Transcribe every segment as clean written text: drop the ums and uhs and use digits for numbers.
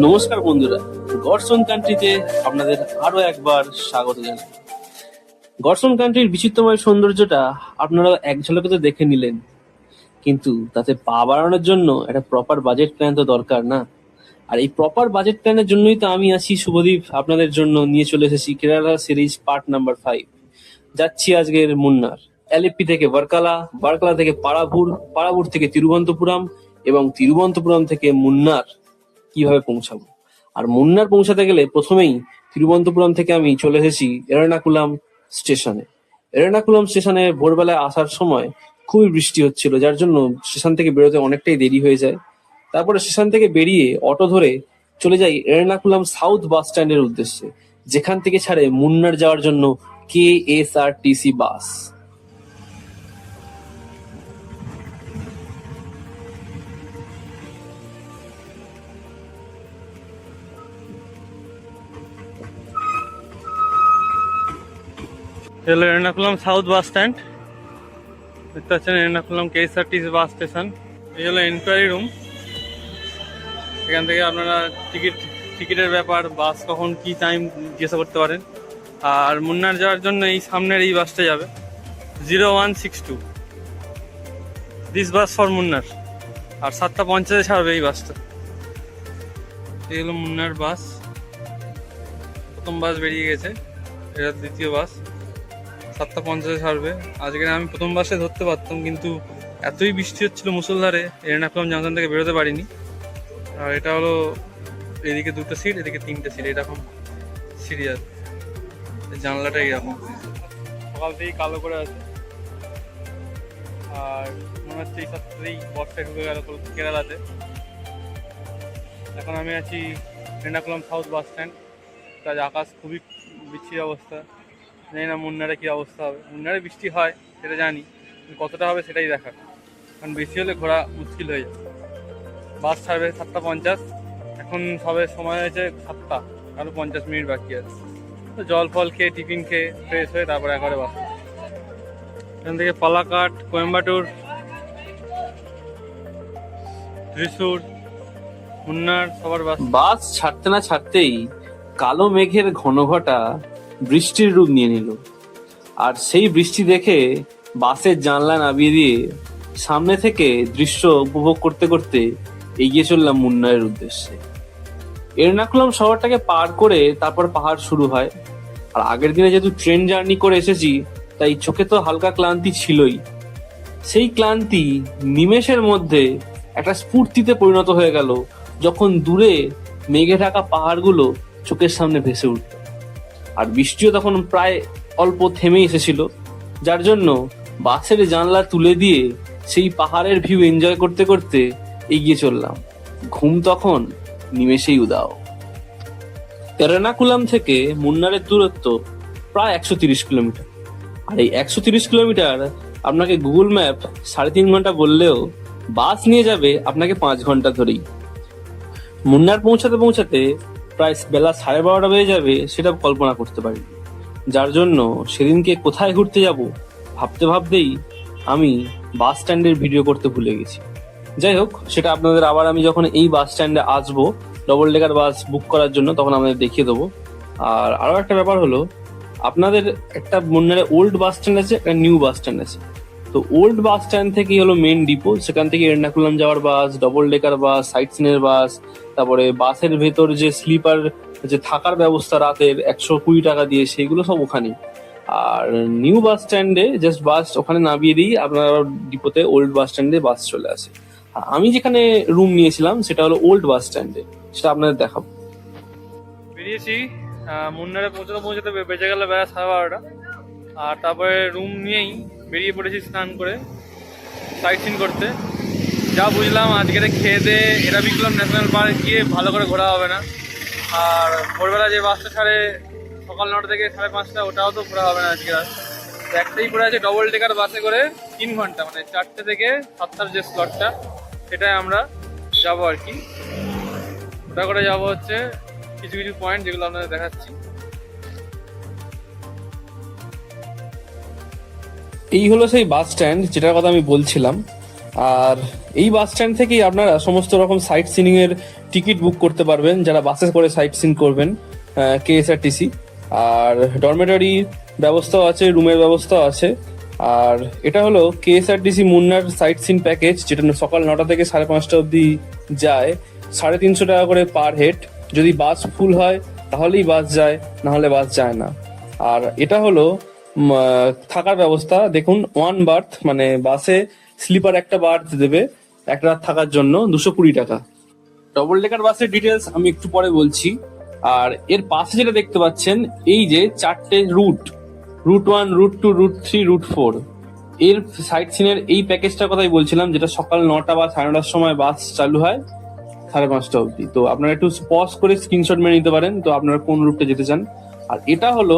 নমস্কার বন্ধুরা, গডসন কান্ট্রিতে আপনাদের আরো একবার স্বাগত জানাই। গডসন কান্ট্রির বিচিত্রময় সৌন্দর্যটা আপনারা এক ঝলকে তো দেখে নিলেন, কিন্তু তাতে পা বাড়ানোর জন্য একটা প্রপার বাজেট প্ল্যান তো দরকার না। আর এই প্রপার বাজেট প্ল্যানের জন্যই তো আমি আছি শুভদীপ, আপনাদের জন্য নিয়ে চলে এসেছি কেরালা সিরিজ পার্ট নাম্বার 5। যাচ্ছি আজকের মুন্নার। এলেপ্পি থেকে বার্কালা, বার্কালা থেকে পারাভুর, পারাভুর থেকে তিরুবনন্তপুরম এবং তিরুবনন্তপুরম থেকে মুন্নার কিভাবে পৌঁছাবো। আর মুন্নার পৌঁছাতে গেলে প্রথমেই তিরুবনন্তপুরম থেকে আমি চলে এসেছি এরনাকুলাম স্টেশনে। এরনাকুলাম স্টেশনে ভোরবেলায় আসার সময় খুবই বৃষ্টি হচ্ছিল, যার জন্য স্টেশন থেকে বেরোতে অনেকটাই দেরি হয়ে যায়। তারপরে স্টেশন থেকে বেরিয়ে অটো ধরে চলে যাই এরনাকুলাম সাউথ বাস স্ট্যান্ডের উদ্দেশ্যে, যেখান থেকে ছাড়ে মুন্নার যাওয়ার জন্য KSRTC বাস। হলো এর্নাকুলাম সাউথ বাস স্ট্যান্ড, দেখতে পাচ্ছেন এর্নাকুলাম KSRTC বাস স্টেশন। এই হলো এনকোয়ারি রুম, এখান থেকে আপনারা টিকিটের ব্যাপার, বাস কখন কি টাইম জিজ্ঞাসা করতে পারেন। আর মুন্নার যাওয়ার জন্য এই সামনের এই বাসটা যাবে 0162, দিস বাস ফর মুন্নার। আর 7:50 ছাড়বে এই বাসটা। এই হলো মুন্নার বাস, প্রথম বাস বেরিয়ে গেছে, এটা দ্বিতীয় বাস। 7:50 ছাড়বে। আজকে আমি প্রথম বাসে ধরতে পারতাম, কিন্তু এতই বৃষ্টি হচ্ছিল মুষলধারে, এর্নাকুলাম জাংশন থেকে বেরোতে পারিনি। আর এটা হলো এদিকে 2টা সিট, এদিকে 3টে সিট, এরকম সিরিয়াস। জানলাটা এইরকম সকাল থেকেই কালো করে আছে। আর মনে হচ্ছে এই সপ্তাহেই বর্ষায় ঢুকে গেল কেরালাতে। এখন আমি আছি এর্নাকুলাম সাউথ বাস স্ট্যান্ড। কাজ আকাশ খুবই বিচ্ছিরি অবস্থা, জানি না মুন্নারে কী অবস্থা হবে। মুন্নারে বৃষ্টি হয় সেটা জানি, কতটা হবে সেটাই দেখার, কারণ বেশি হলে ঘোরা মুশকিল হয়ে যায়। বাস ছাড়বে 7:50, এখন সবে সময় হয়েছে 7টা, আরও 50 মিনিট বাকি আছে। তো জল ফল খেয়ে, টিফিন খেয়ে, ফ্রেশ হয়ে তারপরে একবারে বাস। এখান থেকে পালাকাট, কোয়েম্বাটুর, ত্রিশূর, মুন্নার সবার বাস। বাস ছাড়তে না ছাড়তেই কালো মেঘের ঘনঘটা বৃষ্টির রূপ নিয়ে নিল। আর সেই বৃষ্টি দেখে বাসের জানলা নামিয়ে দিয়ে সামনে থেকে দৃশ্য উপভোগ করতে করতে এগিয়ে চললাম মুন্নারের উদ্দেশ্যে। এর্নাকুলাম শহরটাকে পার করে তারপর পাহাড় শুরু হয়। আর আগের দিনে যেহেতু ট্রেন জার্নি করে এসেছি, তাই চোখে তো হালকা ক্লান্তি ছিলই। সেই ক্লান্তি নিমেষের মধ্যে একটা স্ফূর্তিতে পরিণত হয়ে গেল যখন দূরে মেঘে ঢাকা পাহাড়গুলো চোখের সামনে ভেসে উঠল। আর বৃষ্টিও তখন প্রায় অল্প থেমে এসেছিল, যার জন্য বাসের জানলা তুলে দিয়ে সেই পাহাড়ের ভিউ এনজয় করতে করতে এগিয়ে চললাম। ঘুম তখন নিমেষেই উদাও। এর্নাকুলাম থেকে মুন্নারের দূরত্ব প্রায় 130 কিলোমিটার। আর এই 130 কিলোমিটার আপনাকে গুগল ম্যাপ 3.5 ঘন্টা বললেও বাস নিয়ে যাবে আপনাকে 5 ঘন্টা ধরেই। মুন্নার পৌঁছাতে পৌঁছাতে প্রায় বেলা 12:30 বেজে যাবে, সেটা কল্পনা করতে পারি। যার জন্য সেদিনকে কোথায় ঘুরতে যাব ভাবতে ভাবতেই আমি বাস স্ট্যান্ডের ভিডিও করতে ভুলে গেছি। যাই হোক, সেটা আপনাদের আবার আমি যখন এই বাস স্ট্যান্ডে আসবো ডবল ডেকার বাস বুক করার জন্য, তখন আমাদের দেখিয়ে দেবো। আর আরো একটা ব্যাপার হলো, আপনাদের একটা মুন্নারে ওল্ড বাস স্ট্যান্ড আছে, একটা নিউ বাস স্ট্যান্ড আছে। তো ওল্ড বাস স্ট্যান্ড থেকেই হলো মেন ডিপো, সেখান থেকে এর্নাকুলাম যাওয়ার বাস, ডবল ডেকার বাস, সাইট সিনের বাস, তারপরে বাসের ভেতর যে স্লিপার যে থাকার ব্যবস্থা রাতের 120 টাকা দিয়ে, সেইগুলো সব ওখানে। আর নিউ বাস স্ট্যান্ডে জাস্ট বাস ওখানে নামিয়ে দিই, আপনার ডিপোতে ওল্ড বাস স্ট্যান্ডে বাস চলে আসে। আর আমি যেখানে রুম নিয়েছিলাম সেটা হলো ওল্ড বাস স্ট্যান্ডে, সেটা আপনাদের দেখাবো। বেরিয়েছি, মুন্নারে পৌঁছাতে বেজে গেল বেলা 12:30। আর তারপরে রুম নিয়েই বেরিয়ে পড়েছি স্নান করে সাইট সিন করতে। যা বুঝলাম আজকে খেয়ে দিয়ে এরাভিকুলাম ন্যাশনাল পার্ক গিয়ে ভালো করে ঘোরা হবে না। আর ভোরবেলা যে বাসটা ছাড়ে সকাল 9টা থেকে 5:30, ওটাও তো ঘোরা হবে না আজকে। একটাই পড়ে আছে ডবল ডেকার বাসে করে 3 ঘন্টা, মানে 4টে থেকে 7টার যে স্লটটা, সেটাই আমরা যাবো আর কি। ওটা করে যাবো হচ্ছে কিছু কিছু পয়েন্ট যেগুলো আপনাদের দেখাচ্ছি। এই হলো সেই বাস স্ট্যান্ড যেটার কথা আমি বলছিলাম। আর এই বাস স্ট্যান্ড থেকেই আপনারা সমস্ত রকম সাইট সিনিং এর টিকিট বুক করতে পারবেন, যারা বাসে করে সাইট সিন করবেন কেএসআরটিসি। আর ডরমেটরি ব্যবস্থাও আছে, রুমের ব্যবস্থাও আছে। আর এটা হলো কেএসআরটিসি মুন্নার সাইট সিন প্যাকেজ, যেটা সকাল 9টা থেকে 5:30 অবধি যায়। 350 টাকা করে পার হেড। যদি বাস ফুল হয় তাহলেই বাস যায়, না হলে বাস যায় না। আর এটা হলো থাকার ব্যবস্থা। দেখুন, 1 বার্থ মানে বাসে স্লিপার একটা বার্থ দেবে এক রাত থাকার জন্য, 220 টাকা। ডবল ডেকার বাসের ডিটেলস আমি একটু পরে বলছি। আর এর পাশে যেটা দেখতে পাচ্ছেন, এই যে 4টে রুট 1, রুট 2, রুট 3, রুট 4, এর সাইট সিনের এই প্যাকেজটার কথাই বলছিলাম, যেটা সকাল 9টা বা 9:30 সময় বাস চালু হয় 5:30 অবধি। তো আপনারা একটু পজ করে স্ক্রিনশট মেরে নিতে পারেন তো আপনারা কোন রুটে যেতে চান। আর এটা হলো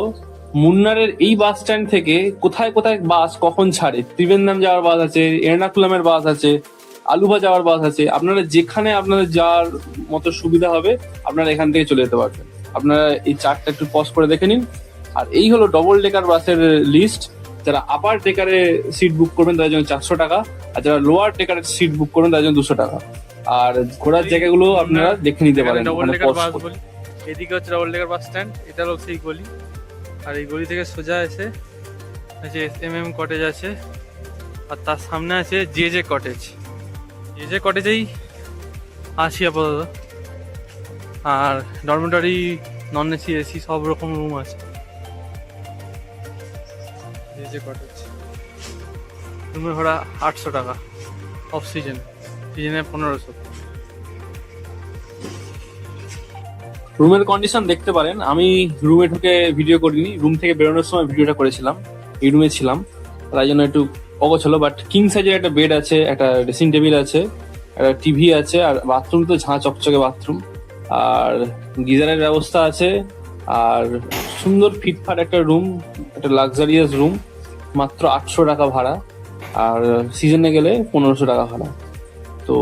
মুন্নারের এই বাস স্ট্যান্ড থেকে কোথায় কোথায় বাস কখন ছাড়ে। ত্রিবেন্দ্রম যাওয়ার বাস আছে, এর্নাকুলামের বাস আছে, আলুভা যাওয়ার বাস আছে। আপনারা যেখানে আপনাদের যাওয়ার মতো সুবিধা হবে আপনারা এখান থেকে চলে যেতে পারবেন। আপনারা এই চার্টটা একটু পজ করে দেখে নিন। আর এই হলো ডবল ডেকার বাসের লিস্ট। যারা আপার ডেকারে সিট বুক করবেন তাদের জন্য 400 টাকা, আর যারা লোয়ার ডেকারে সিট বুক করবেন তাদের জন্য 200 টাকা। আর ঘোরার জায়গাগুলো আপনারা দেখে নিতে পারেন। ডবল মানে ডেকার pause বাস করে। বলি, এদিকে হচ্ছে ডবল ডেকার বাস স্ট্যান্ড, এটা হলো সেই গলি। আর এই গলি থেকে সোজা এসে আছে এসএমএম কটেজ আছে, আর তার সামনে আছে জে কটেজ। জে কটেজেই আছি আপাতত। আর ডরমেটরি, নন এসি, এসি সব রকম রুম আছে। জে কটেজ রুমের ভাড়া 800 টাকা অফ সিজনে, সিজনে 1500। রুমের কন্ডিশন দেখতে পারেন। আমি রুমে ঢুকে ভিডিও করিনি, রুম থেকে বেরোনোর সময় ভিডিওটা করেছিলাম। এই রুমে ছিলাম, তাই জন্য একটু অগোছালো। বাট কিং সাইজের একটা বেড আছে, একটা ড্রেসিং টেবিল আছে, একটা টিভি আছে, আর বাথরুম তো ঝাঁ চকচকে বাথরুম, আর গিজারের ব্যবস্থা আছে। আর সুন্দর ফিটফাট একটা রুম, একটা লাক্সারিয়াস রুম। মাত্র 800 টাকা ভাড়া, আর সিজনে গেলে 1500 টাকা ভাড়া। তো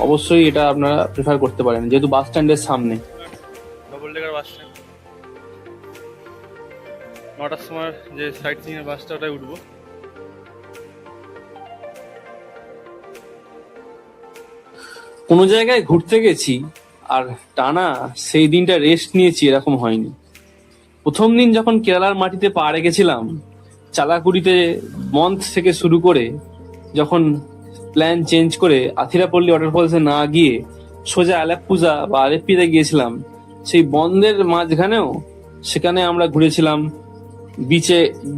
অবশ্যই এটা আপনারা প্রেফার করতে পারেন, যেহেতু বাস স্ট্যান্ডের সামনে। ডবল ডেকার বাস স্ট্যান্ড 9টার সময় যে সাইট সিং এর বাসটা ওটাই উঠবো। কোনো জায়গায় ঘুরতে গেছি আর টানা সেই দিনটা রেস্ট নিয়েছি এরকম হয়নি। প্রথম দিন যখন কেরালার মাটিতে পা রেখেছিলাম, চালাকুড়িতে মন্থ থেকে শুরু করে, যখন প্ল্যান চেঞ্জ করে আথিরাপল্লী ওয়াটারফলসে না গিয়ে সোজা আলাপ্পুজা বা আলেপ্পিতে গিয়েছিলাম, সেই বন্ধের মাঝখানেও সেখানে আমরা ঘুরেছিলাম,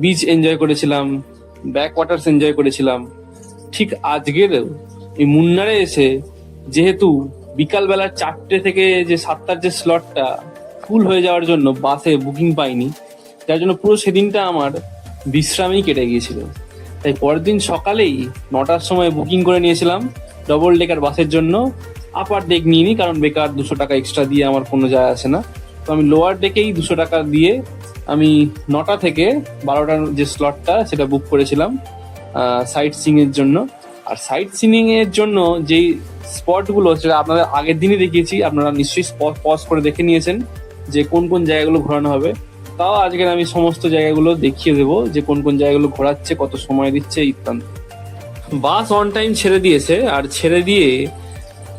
বিচ এনজয় করেছিলাম, ব্যাক ওয়াটার্স এনজয় করেছিলাম। ঠিক আজকেরও এই মুন্নারে এসে, যেহেতু বিকালবেলা 4টে থেকে যে 7টার যে স্লটটা ফুল হয়ে যাওয়ার জন্য বাসে বুকিং পাইনি, যার জন্য পুরো সেদিনটা আমার বিশ্রামেই কেটে গিয়েছিল। তাই পরের দিন সকালেই 9টার সময় বুকিং করে নিয়েছিলাম ডবল ডেকার বাসের জন্য। আপার ডেক নিইনি, কারণ বেকার 200 টাকা এক্সট্রা দিয়ে আমার কোনো যায় আসে না। তো আমি লোয়ার ডেকেই 200 টাকা দিয়ে আমি 9টা থেকে 12টার যে স্লটটা সেটা বুক করেছিলাম সাইট সিং এর জন্য। আর সাইট সিনিং এর জন্য যেই স্পটগুলো সেটা আপনাদের আগের দিনই দেখিয়েছি, আপনারা নিশ্চয়ই পজ করে দেখে নিয়েছেন যে কোন কোন জায়গাগুলো ঘোরানো হবে। তাও আজকের আমি সমস্ত জায়গাগুলো দেখিয়ে দেবো, যে কোন কোন জায়গাগুলো ঘোরাচ্ছে, কত সময় দিচ্ছে ইত্যাদি। বাস অন টাইম ছেড়ে দিয়েছে, আর ছেড়ে দিয়ে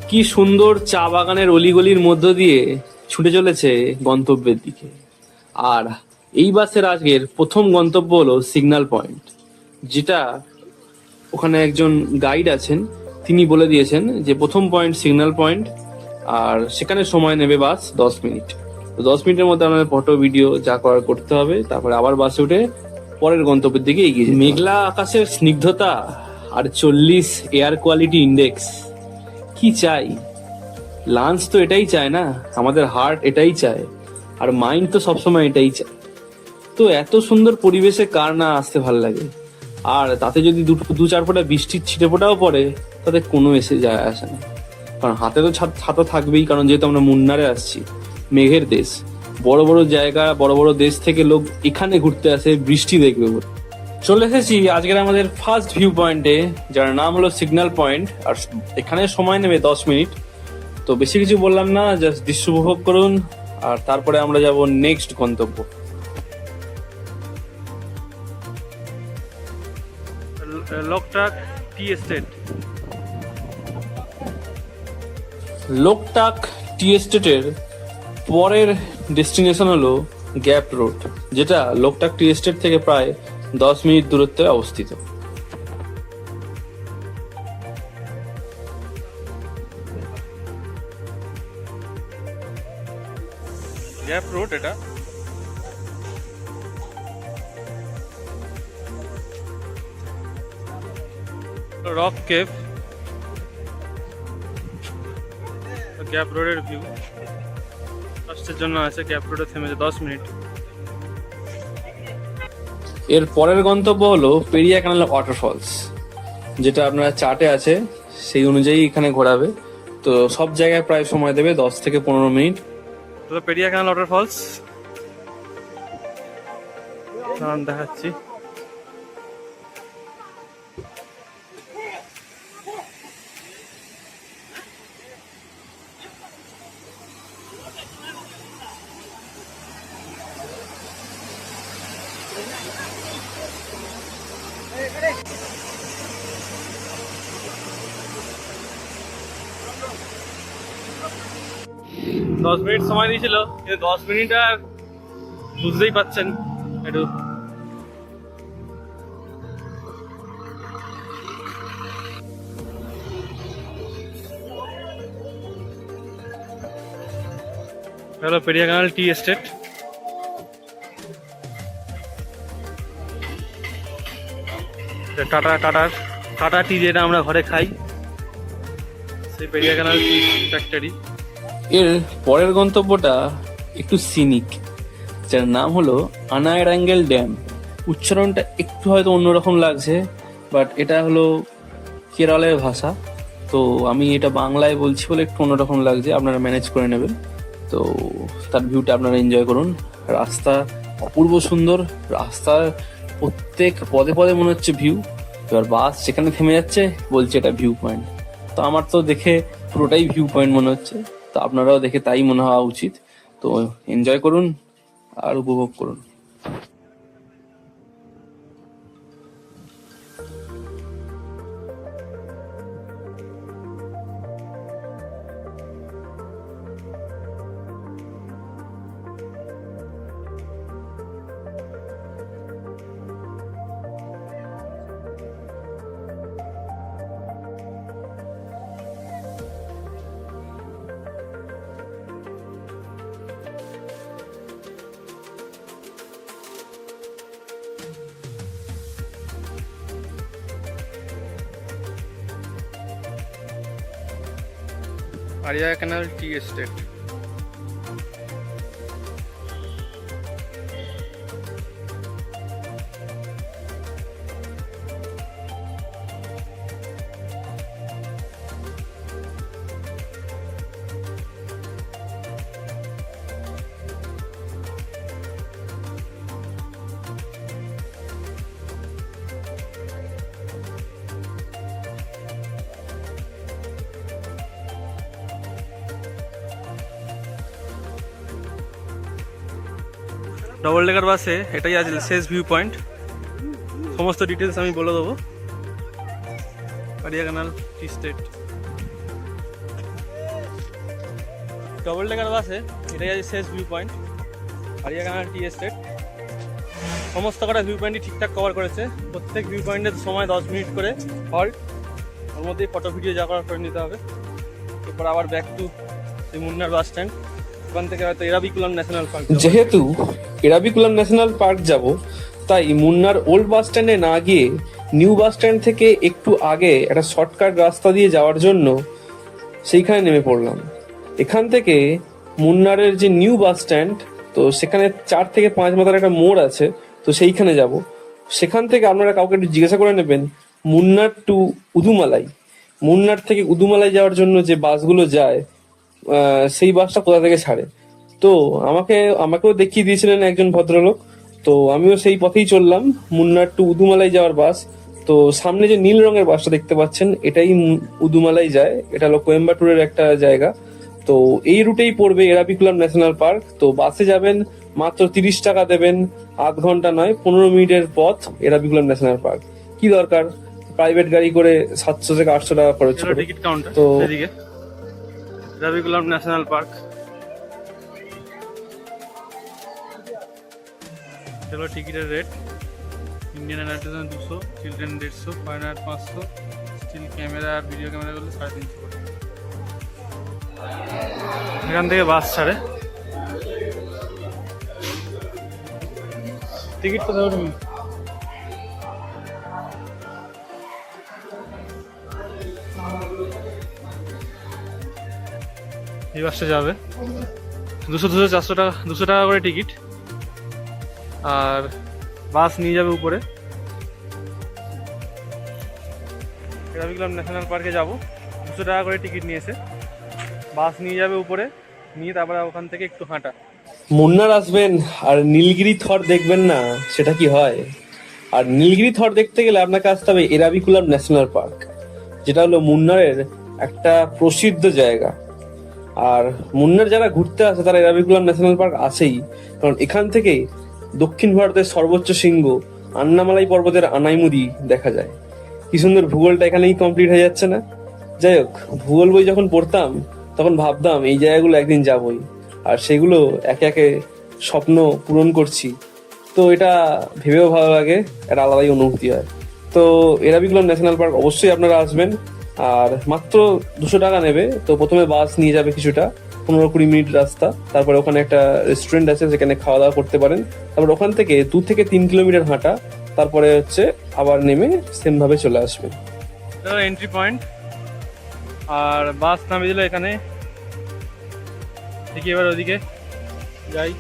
কি সুন্দর চা বাগানের অলিগলির মধ্য দিয়ে ছুটে চলেছে গন্তব্যের দিকে। আর এই বাসের আজকের প্রথম গন্তব্য হলো সিগন্যাল পয়েন্ট, যেটা ওখানে একজন গাইড আছেন, তিনি বলে দিয়েছেন যে প্রথম পয়েন্ট সিগন্যাল পয়েন্ট। আর সেখানে সময় নেবে বাস 10 মিনিট। তো 10 মিনিটের মধ্যে আমাদের ফটো ভিডিও যা করার করতে হবে, তারপরে আবার বাসে উঠে পরের গন্তব্যের দিকে এগিয়ে যেতে হবে। মেঘলা আকাশের স্নিগ্ধতা আর 40 এয়ার কোয়ালিটি ইন্ডেক্স, কি চাই? লাঞ্চ তো এটাই চায় না, আমাদের হার্ট এটাই চায়, আর মাইন্ড তো সবসময় এটাই চায়। তো এত সুন্দর পরিবেশে কার না আসতে ভালো লাগে? আর তাতে যদি 2-4 ফোঁটা বৃষ্টির ছিটে ফোঁটাও পড়ে, তাতে কোনো এসে যায় আসে না। কারণ হাতে তো ছাতা থাকবেই, কারণ যেহেতু আমরা মুন্নারে আসছি, মেঘের দেশ, বড় বড় জায়গা, বড় বড় দেশ থেকে লোক এখানে ঘুরতে আসে বৃষ্টি দেখবে বলে। চলে এসেছি আজকের আমাদের ফার্স্ট ভিউ পয়েন্টে, যার নাম হলো সিগন্যাল পয়েন্ট। আর এখানে সময় নেবে 10 মিনিট। তো বেশি কিছু বললাম না, জাস্ট দৃশ্য উপভোগ করুন, আর তারপরে আমরা যাব নেক্সট গন্তব্য। Loktak tea estate. Loktak tea এস্টেটের পরের ডেস্টিনেশন হলো গ্যাপ রোড, যেটা লোকটাক টি এস্টেট থেকে প্রায় 10 মিনিট দূরত্বে অবস্থিত। গ্যাপ রোড এটা। রক কেভ, গ্যাপ রোডের ভিউ ফার্স্টের জন্য আছে। গ্যাপ রোডে থেমেছে 10 মিনিট। এর পরের গন্তব্য হলো পেরিয়া ক্যানাল ওয়াটারফলস, যেটা আপনার চার্টে আছে, সেই অনুযায়ী এখানে ঘোরাবে। তো সব জায়গায় প্রায় সময় দেবে 10 থেকে 15 মিনিট। তো পেরিয়া ক্যানাল ওয়াটারফলস দেখাচ্ছি। দশ মিনিট সময় দিয়েছিল, কিন্তু 10 মিনিট আর বুঝতেই পাচ্ছেন একটু। হলো Periya canal tea estate. Tata tea যেটা আমরা ঘরে খাই, সেই পেরিয়া ক্যানাল টি ফ্যাক্টরি। এর পরের গন্তব্যটা একটু সিনিক, যার নাম হলো আনায়রাঙ্গেল ড্যাম। উচ্চারণটা একটু হয়তো অন্যরকম লাগছে, বাট এটা হলো কেরলের ভাষা, তো আমি এটা বাংলায় বলছি বলে একটু অন্যরকম লাগছে, আপনারা ম্যানেজ করে নেবেন। তো তার ভিউটা আপনারা এনজয় করুন। রাস্তা অপূর্ব সুন্দর, রাস্তার প্রত্যেক পদে পদে মনে হচ্ছে ভিউ। এবার বাস যেখানে থেমে যাচ্ছে বলছে এটা ভিউ পয়েন্ট, তো আমার তো দেখে পুরোটাই ভিউ পয়েন্ট মনে হচ্ছে, তো আপনারাও দেখে তাই মনে হওয়া উচিত। তো এনজয় করুন আর উপভোগ করুন। Arya canal tea estate. Double decker বাসে এটাই আজ শেষ ভিউ পয়েন্ট। সমস্ত ডিটেলস আমি বলে দেবো। Arya canal tea estate double decker বাসে এটাই আজ শেষ view point, Arya canal tea estate. সমস্ত কটা ভিউ পয়েন্টই ঠিকঠাক কভার করেছে। প্রত্যেক ভিউ পয়েন্টের সময় 10 মিনিট করে হল্ট, ওর মধ্যেই ফটো ভিডিও যা করার করে নিতে হবে। এরপর আবার ব্যাক টু সেই মুন্নার বাস স্ট্যান্ড। ওখান থেকে হয়তো এরাভিকুলাম ন্যাশনাল পার্ক। যেহেতু এরাভিকুলাম ন্যাশনাল পার্ক যাব, তাই মুন্নার ওল্ড বাস স্ট্যান্ডে না গিয়ে নিউ বাস স্ট্যান্ড থেকে একটু আগে একটা শর্টকাট রাস্তা দিয়ে যাওয়ার জন্য সেইখানে নেমে পড়লাম। এখান থেকে মুন্নারের যে নিউ বাস স্ট্যান্ড, তো সেখানে 4 থেকে 5 মাথার একটা মোড় আছে, তো সেইখানে যাব। সেখান থেকে আপনারা কাউকে একটু জিজ্ঞাসা করে নেবেন মুন্নার টু উদুমালাই, মুন্নার থেকে উদুমালাই যাওয়ার জন্য যে বাসগুলো যায় সেই বাসটা কোথা থেকে ছাড়ে। তো আমাকেও দেখিয়ে দিয়েছিলেন একজন ভদ্রলোক, তো আমিও সেই পথেই চললাম। মুন্নার টু উদুমালাই যাওয়ার বাস, তো সামনে যে নীল রঙের বাসটা দেখতে পাচ্ছেন এটাই উদুমালাই যায়। এটা হলো কোয়েম্বাটুরের একটা জায়গা। তো এই রুটেই পড়বে এরাভিকুলাম ন্যাশনাল পার্ক। তো বাসে যাবেন, মাত্র 30 টাকা দেবেন, আধ ঘন্টা নয় 15 মিনিটের পথ এরাভিকুলাম ন্যাশনাল পার্ক। কি দরকার প্রাইভেট গাড়ি করে 700 থেকে 800 টাকা খরচ করে। টিকিট কাউন্টার তো এদিকে এরাভিকুলাম ন্যাশনাল পার্ক। চলো টিকিটের রেট, ইন্ডিয়ান অ্যাডাল্টের জন্য 200, চিলড্রেন 150, ফরেনার 500, স্টিল ক্যামেরা আর ভিডিও ক্যামেরা করলে 350 করে। এখান থেকে বাস ছাড়ে। টিকিট কোথাও তুমি এই বাসটা যাবে 200-400 টাকা, 200 টাকা করে টিকিট। আর বাস নিয়ে যাবে উপরে। এরাভিকুলাম ন্যাশনাল পার্কে যাব, 200 টাকা করে টিকিট নিয়েছে। বাস নিয়ে যাবে উপরে, নিয়ে তারপরে ওখান থেকে একটু হাঁটা। মুন্নার আসবেন আর নীলগিরি থর দেখবেন না, সেটা কি হয়? আর নীলগিরি থর দেখতে গেলে আপনাকে আসতে হবে এরাভিকুলাম ন্যাশনাল পার্ক, যেটা হলো মুন্নারের একটা প্রসিদ্ধ জায়গা। আর মুন্নার যারা ঘুরতে আসে তারা এরাভিকুলাম ন্যাশনাল পার্ক আসেই, কারণ এখান থেকেই দক্ষিণ ভারতের সর্বোচ্চ শৃঙ্গ আন্নামালাই পর্বতের আনাইমুদি দেখা যায়। কি সুন্দর, ভূগোলটা এখানেই কমপ্লিট হয়ে যাচ্ছে না? যাই হোক, ভূগোল বই যখন পড়তাম তখন ভাবতাম এই জায়গাগুলো একদিন যাবই, আর সেগুলো একে একে স্বপ্ন পূরণ করছি। তো এটা ভেবেও ভালো লাগে, একটা আলাদাই অনুভূতি হয়। তো এরাভিকুলাম ন্যাশনাল পার্ক অবশ্যই আপনারা আসবেন। আর মাত্র 200 টাকা নেবে। তো প্রথমে বাস নিয়ে যাবে কিছুটা, 15-20 মিনিট রাস্তা। তারপরে ওখানে একটা রেস্টুরেন্ট আছে, সেখানে খাওয়া দাওয়া করতে পারেন। তারপর ওখান থেকে 2 থেকে 3 কিলোমিটার হাঁটা, তারপরে হচ্ছে আবার নেমে সেম ভাবে চলে আসবে। Entry point. আর বাস নামিয়ে দিল এখানে। দেখি এবার ওদিকে যাই।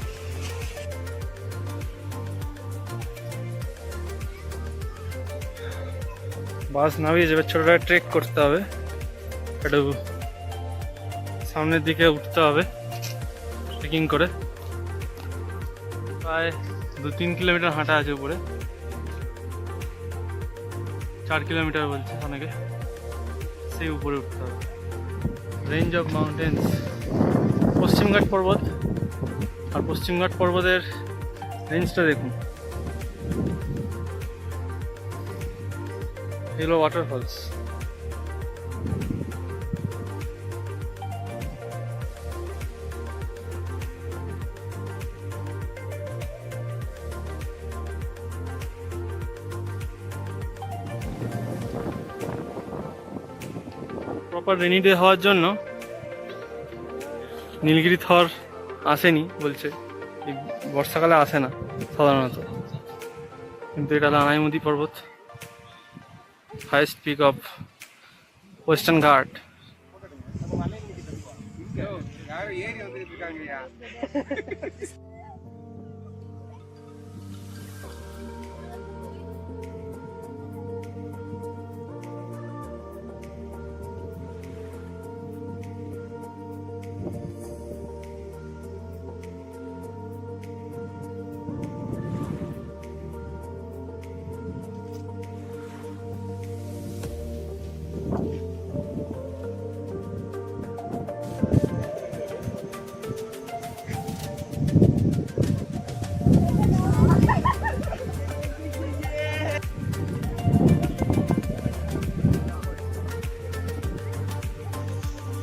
বাস নামিয়ে যাবে, ছোটটা ট্রেক করতে হবে, একটু সামনের দিকে উঠতে হবে ট্রেকিং করে। প্রায় 2-3 কিলোমিটার হাঁটা আছে উপরে, 4 কিলোমিটার বলছে অনেকে। সেই উপরে উঠতে হবে। রেঞ্জ অফ মাউন্টেন্স, পশ্চিমঘাট পর্বত। আর পশ্চিমঘাট পর্বতের রেঞ্জটা দেখুন, এগুলো ওয়াটারফলস। প্রপার রেনি ডে হওয়ার জন্য নীলগিরি থর আসেনি বলছে, এই বর্ষাকালে আসে না সাধারণত। কিন্তু এটা হলো আনাইমুদি পর্বত, হাইয়েস্ট পিক অফ ওয়েস্টার্ন ঘাট।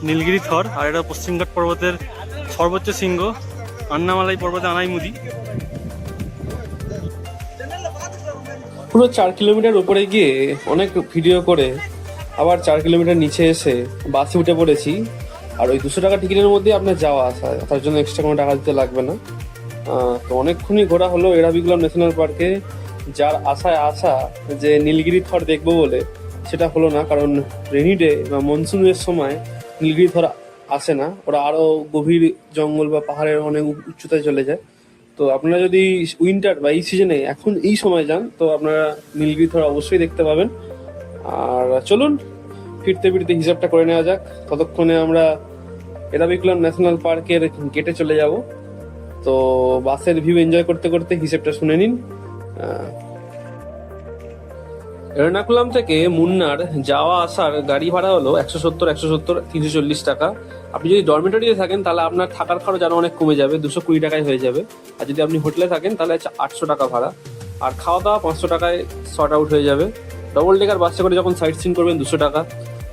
নীলগিরি থর, আর এটা পশ্চিমঘাট পর্বতের সর্বোচ্চ শৃঙ্গ আন্নামালাই পর্বতে আনাইমুদি। পুরো 4 কিলোমিটার উপরে গিয়ে অনেক ভিডিও করে আবার 4 কিলোমিটার নিচে এসে বাসে উঠে পড়েছি। আর ওই 200 টাকা টিকিটের মধ্যে আপনার যাওয়া আসা, তার জন্য এক্সট্রা কোনো টাকা দিতে লাগবে না। তো অনেকক্ষণই ঘোরা হলো এরাভিকুলাম ন্যাশনাল পার্কে। যার আশায় আসা যে নীলগিরি থর দেখবো বলে, সেটা হলো না, কারণ রেনি ডে বা মনসুনের সময় নীলগিরি থর আসে না। ওরা আরো গভীর জঙ্গল বা পাহাড়ের অনেক উচ্চতায় চলে যায়। তো আপনারা যদি উইন্টার বা এই সিজনে এখন এই সময় যান, তো আপনারা নীলগিরি থর অবশ্যই দেখতে পাবেন। আর চলুন ফিরতে ফিরতে হিসাবটা করে নেওয়া যাক। ততক্ষণে আমরা এরাভিকুলাম ন্যাশনাল পার্কের গেটে চলে যাব। তো বাসের ভিউ এনজয় করতে করতে হিসেবটা শুনে নিন। এর্নাকুলাম থেকে মুন্নার যাওয়া আসার গাড়ি ভাড়া হলো 170, 340 টাকা। আপনি যদি ডরমেটরিতে থাকেন তাহলে আপনার থাকার খরচ আরো অনেক কমে যাবে, 220 টাকায় হয়ে যাবে। আর যদি আপনি হোটেলে থাকেন তাহলে 800 টাকা ভাড়া। আর খাওয়া দাওয়া 500 টাকায় শর্ট আউট হয়ে যাবে। ডবল ডেকার বাসে করে যখন সাইট সিন করবেন 200 টাকা।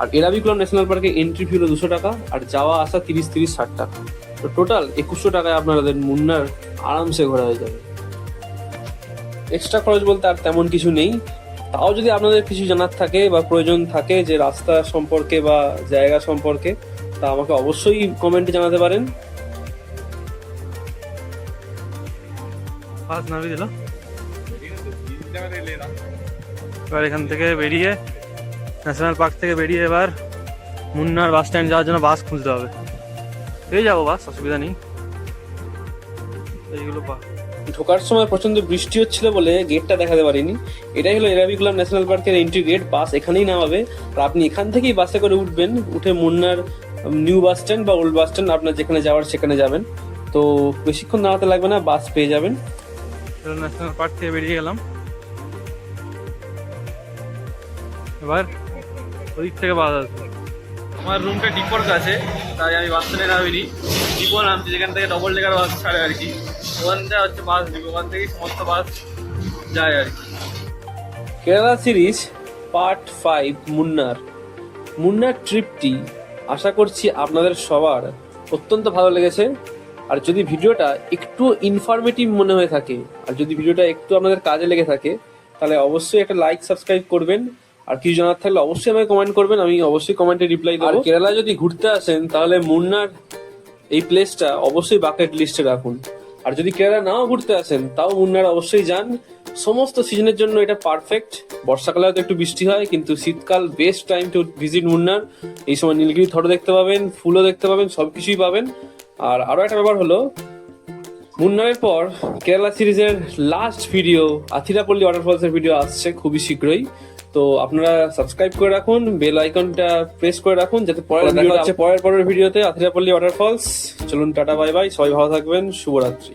আর এরাভিকুলাম ন্যাশনাল পার্কে এন্ট্রি ফি হলো 200 টাকা, আর যাওয়া আসা 30-60 টাকা। তো টোটাল 2100 টাকায় আপনাদের মুন্নার আরামসে ঘোরা হয়ে যাবে। এক্সট্রা খরচ বলতে আর তেমন কিছু নেই। তাও যদি আপনাদের কিছু জানার থাকে বা প্রয়োজন থাকে যে রাস্তা সম্পর্কে বা জায়গা সম্পর্কে, তা আমাকে অবশ্যই কমেন্টে জানাতে পারেন। বাস নামিয়ে দিল। এবার এখান থেকে বেরিয়ে, ন্যাশনাল পার্ক থেকে বেরিয়ে এবার মুন্নার বাস স্ট্যান্ড যাওয়ার জন্য বাস খুঁজতে হবে। পেয়ে যাবো বাস, অসুবিধা নেই। এইগুলো ঢোকার সময় প্রচন্ড বৃষ্টি হচ্ছিল বলে গেটটা দেখাতে পারিনি। এটাই হলো এরাভিকুলাম ন্যাশনাল পার্কের এন্ট্রি গেট। বাস এখানেই নামাবে, আর আপনি এখান থেকেই বাসে করে উঠবেন। উঠে মুন্নার নিউ বাস স্ট্যান্ড বা ওল্ড বাস স্ট্যান্ড আপনার যেখানে যাওয়ার সেখানে যাবেন। তো বেশিক্ষণ দাঁড়াতে লাগবে না, বাস পেয়ে যাবেন। ন্যাশনাল পার্ক থেকে বেরিয়ে গেলাম। এবার ওদিক থেকে বাস আসবে। আমার রুমটা ডিপোর কাছে, তাই আমি বাস স্ট্যান্ডে নামিনি, ডিপো নামছি, যেখান থেকে ডবল ডেকার বাস ছাড়ে আর কি। ওখানটা হচ্ছে বাস ডিপো, ওখান থেকেই সমস্ত বাস যায় আর কি। কেরালা সিরিজ পার্ট 5 মুন্নার ট্রিপটি আশা করছি আপনাদের সবার অত্যন্ত ভালো লেগেছে। আর যদি ভিডিওটা একটু ইনফরমেটিভ মনে হয়ে থাকে, আর যদি ভিডিওটা একটু আপনাদের কাজে লেগে থাকে, তাহলে অবশ্যই একটা লাইক সাবস্ক্রাইব করবেন। আর কিছু জানার থাকলে অবশ্যই আমাকে কমেন্ট করবেন, আমি অবশ্যই কমেন্টে রিপ্লাই দেবো। আর কেরালা যদি ঘুরতে আসেন তাহলে মুন্নার এই প্লেসটা অবশ্যই বাকেট লিস্টে রাখুন। আর যদি কেরালা নাও ঘুরতে আসেন তাও মুন্নার অবশ্যই যান। সমস্ত সিজনের জন্য এটা পারফেক্ট। বর্ষাকালে হয়তো একটু বৃষ্টি হয়, কিন্তু শীতকাল বেস্ট টাইম টু ভিজিট মুন্নার। এই সময় নীলগিরি থরও দেখতে পাবেন, ফুলও দেখতে পাবেন, সবকিছুই পাবেন। আর আরো একটা ব্যাপার হলো, মুন্নারের পর কেরালা সিরিজের লাস্ট ভিডিও আথিরাপল্লী ওয়াটারফলসের ভিডিও আসছে খুবই শীঘ্রই। তো আপনারা সাবস্ক্রাইব করে রাখুন, বেল আইকনটা প্রেস করে রাখুন, যাতে দেখা হচ্ছে পরের ভিডিওতে আথিরাপল্লী ওয়াটারফলস। চলুন, টাটা, বাই বাই, সবাই ভালো থাকবেন, শুভরাত্রি।